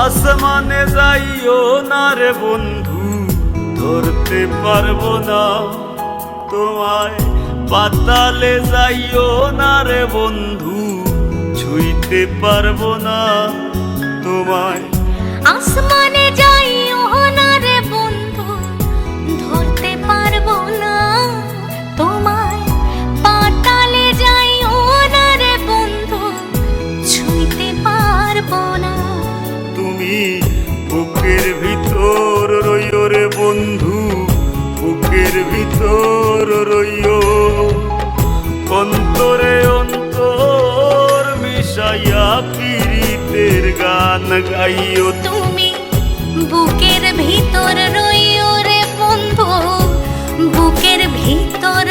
আসমানে যাইও না রে বন্ধু, ধরতে পারবো না তোমায়। পাতালে যাইও না রে বন্ধু, ছুঁইতে পারবো না তোমায়। আসমানে যাইও না রে বন্ধু, ধরতে পারবো না তোমায়। পাতালে যাইও না রে বন্ধু, ছুঁইতে পারবো না। তুমি বুকের ভিতর রইও রে বন্ধু, বুকের ভিতর রইও। অন্তরে অন্তর মিশাইয়া পীড়িতের গান গাইও। তুমি বুকের ভিতর রইও রে বন্ধু, বুকের ভিতর